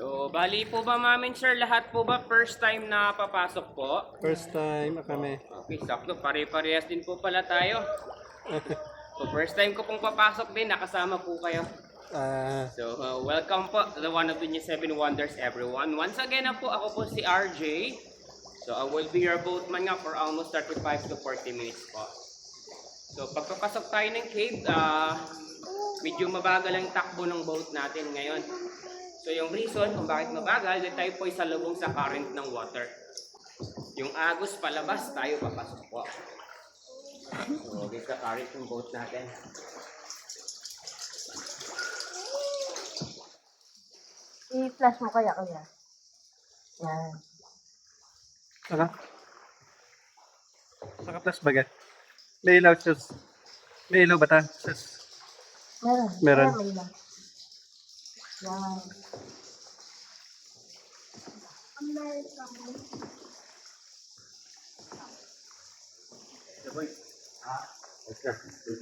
So, bali po ba mamin sir, lahat po ba first time na papasok po? First time kami. Okay, sakto. Pare-parehas din po pala tayo. So, first time ko pong papasok din, nakasama po kayo. So, welcome po to the one of the new 7 wonders everyone. Once again na po, ako po si RJ. So, I will be your boatman nga for almost 35 to 40 minutes po. So, pagpapasok tayo ng cave, medyo mabagal ang takbo ng boat natin ngayon. So, yung reason kung bakit mabagal, dahil tayo po ay salubong sa current ng water. Yung agos palabas, tayo papasok po. So, okay sa current ng boat natin. I-flash mo kaya. Yan. Saka? Saka plus bagat. May ilaw, sus. May ilaw ba ta? Sus. Meron. Meron. Ayan, may ilaw. Yan. Let's go.